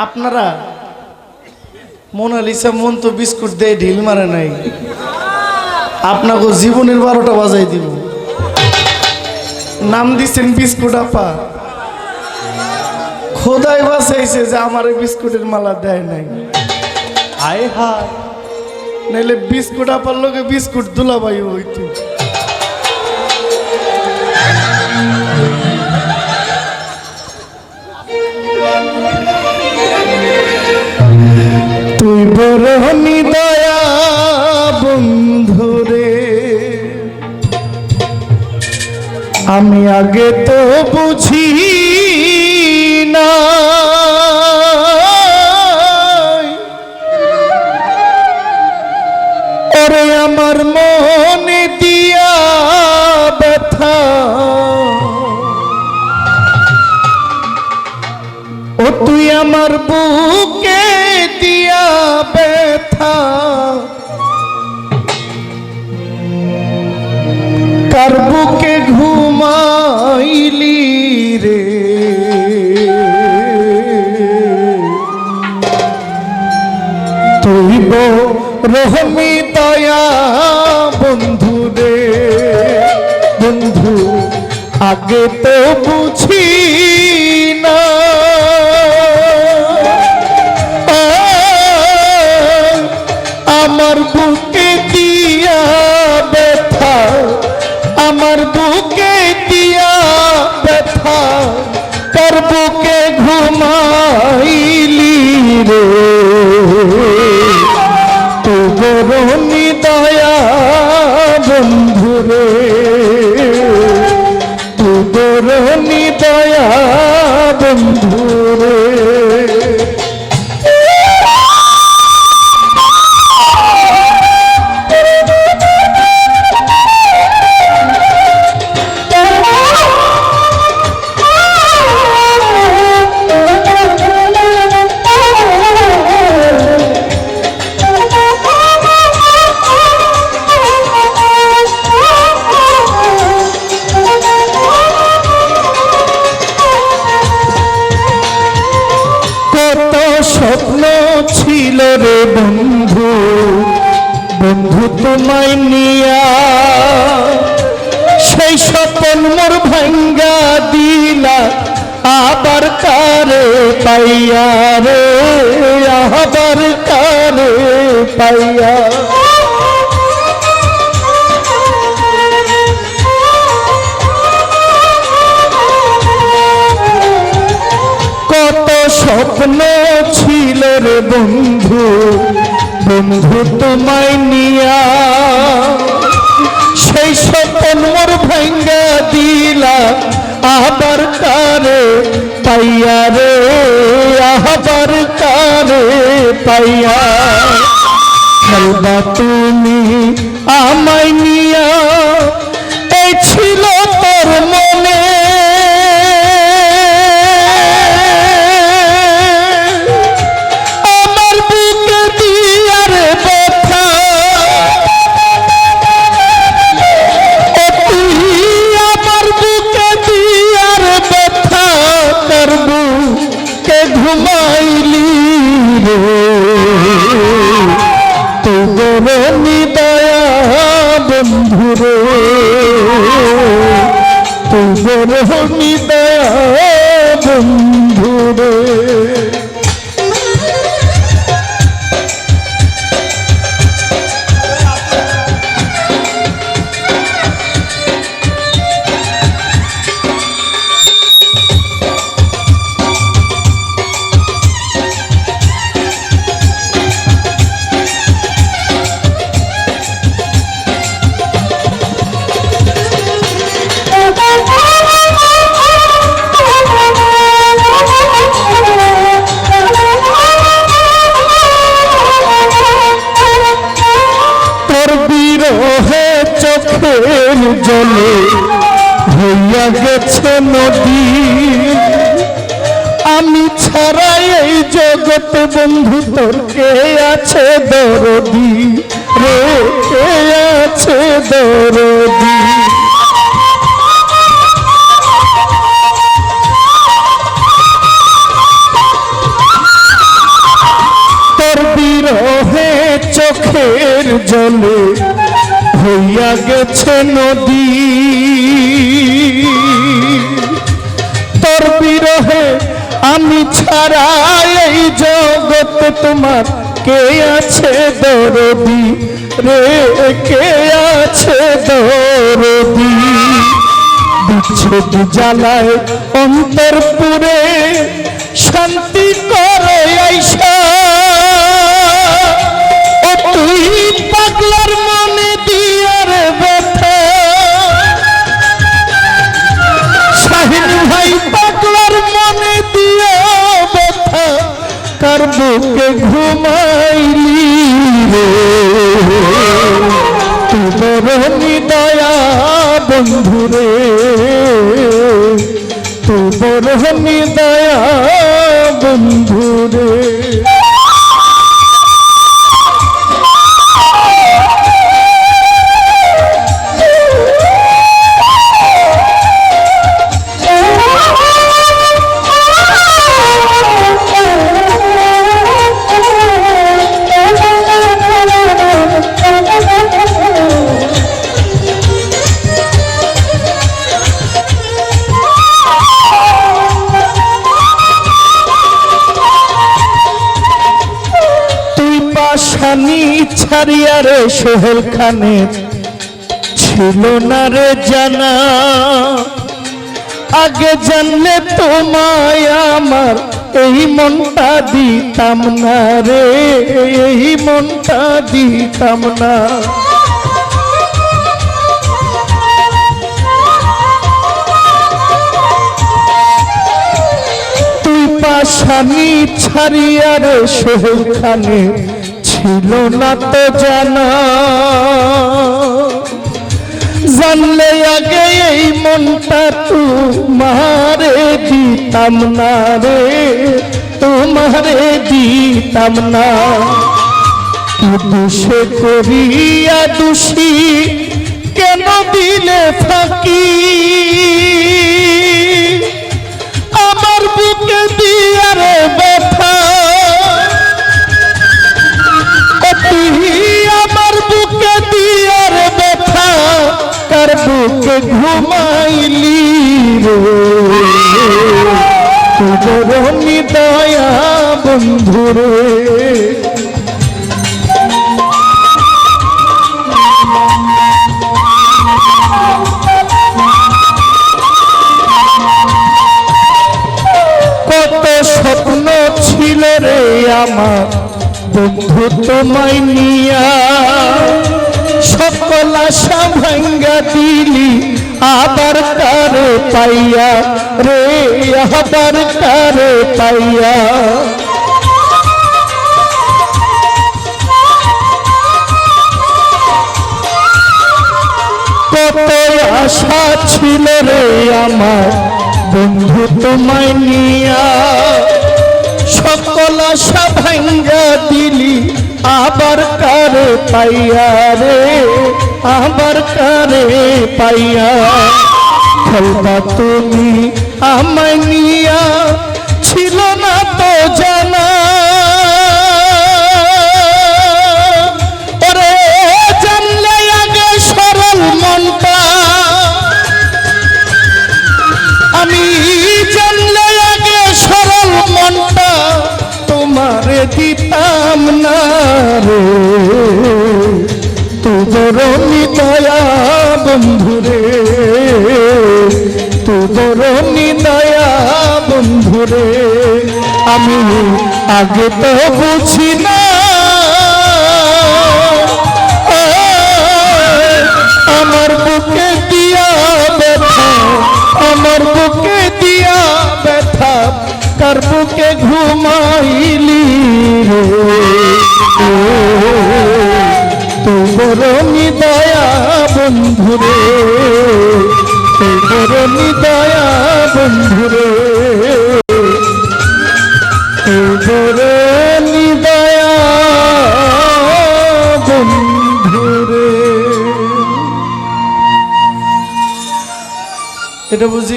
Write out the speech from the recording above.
আপনারা মোনালিসা মন তো বিস্কুট দিয়ে ঢিল মারে নাই, আপনাকে জীবনের 12টা বাজাই দিব। নাম দিচ্ছেন বিস্কুট আপা, খোদাই বাঁচাইছে যে আমার বিস্কুটের মালা দেয় নাই। আয় হায়, নাইলে বিস্কুট আপার লোকে বিস্কুট দুলাবাই হইতো। তুই বড় দয়া বন্ধুরে, আমি আগে তো বুঝি না, ওরে আমার মনে দিয়া ব্যথা, ও তুই আমার বুকে দিয়া ব্যথা, কার বুকে ঘুমাইলি রে, তুই রহমি দয়া বন্ধু রে, বন্ধু আগে তো বুঝি না, আমার বুকে দিয়া ব্যথা, আমার বুকে দিয়া ব্যথা, তোর বুকে ঘুমাইলি রে, তো বরণি দয়া বন্ধু রে, তো বরণি দয়া বন্ধু রে। স্বপ্ন ছিল রে বন্ধু, বন্ধু তোমায় নিয়া, সেই স্বপ্ন মোর ভাঙ্গা দিলা, আবার কারে পাইয়া রে, আবার কারে পাইয়া, কত স্বপ্ন ছিল রে বন্ধু, বন্ধু তোমায় নিয়া, সেই স্বপ্ন মোর ভাঙ্গা দিলা, আবার কারে পাইয়া রে, আবার কারে পাইয়া, খেলবা তুমি আমায় নিয়া, এই ছিল তোর মনে, ঘুমাইলি রে, তো বরণি দয়া বন্ধু রে, তো বরণি দয়া বন্ধু রে। চোখের জলে হইয়া গেছে নদী, আমি ছাড়া এই জগতে বন্ধু তোর কে আছে দরদি রে, কে আছে দরদি। চোখের জলে হইয়া গেছে নদী তোর বিরহে আমি ছাড়া এই জগতে তোমার কে আছে দরদি রে কে আছে দরদি বিচ্ছেদ জ্বালায় অন্তর পুরে শান্তি করে আইসা ও তুই পাগলার মনে দিয়ার ব্যথা শাহিন ভাই পাগলার মনে দিয়া ব্যথা কার বুকে ঘুমাইলি রে তোর নিদয়া বন্ধুরে তোর নিদয়া বন্ধুরে শানি ছাড়িয়া রে সোহেল খানের ছিল না রে জানা আগে জানলে তোমায় আমার এই মনটা দিতাম না রে এই মনটা দিতাম না তুই পাশানি ছাড়িয়া রে সোহেল খানের ছিল না তো জানা জানলে আগে এই মনটা তোমারে দিতাম না রে তোমারে দিতাম না দোষে করিয়া দোষী কেন দিলে ফাঁকি আমার বুকে দিয়া রে ব্যথা আমার বুকে দিয়ার ব্যথা কার বুকে ঘুমাইলি রে তোর নিদয়া বন্ধুরে কত স্বপ্ন ছিল রে আমার বন্ধু তোমায় নিয়া সকল আশা ভাঙ্গা দিলি আবার কারে পাইয়া রে আবার কারে পাইয়া কত আশা ছিল রে আমার বন্ধু তোমায় নিয়া সকল আশা ভাঙ্গা দিলি আবার কারে পাইয়া রে আবার কারে পাইয়া খেলবা তুমি আমায় নিয়া ছিল না তো জানা ওরে জানলে আগে সরল মনটা আমি জানলে আগে সরল মনটা তোমারে দিতাম না রে তোর নিদয়া বন্ধুরে তোর নিদয়া বন্ধুরে আমি আগে তো বুঝি না আমার বুকে দিয়া ব্যথা আমার বুকে দিয়া ব্যথা কার বুকে ঘুমাইলি তোর নিদয়া বন্ধুরে তোর নিদয়া বন্ধুরে তোর নিদয়া বন্ধুরে এটা বুঝি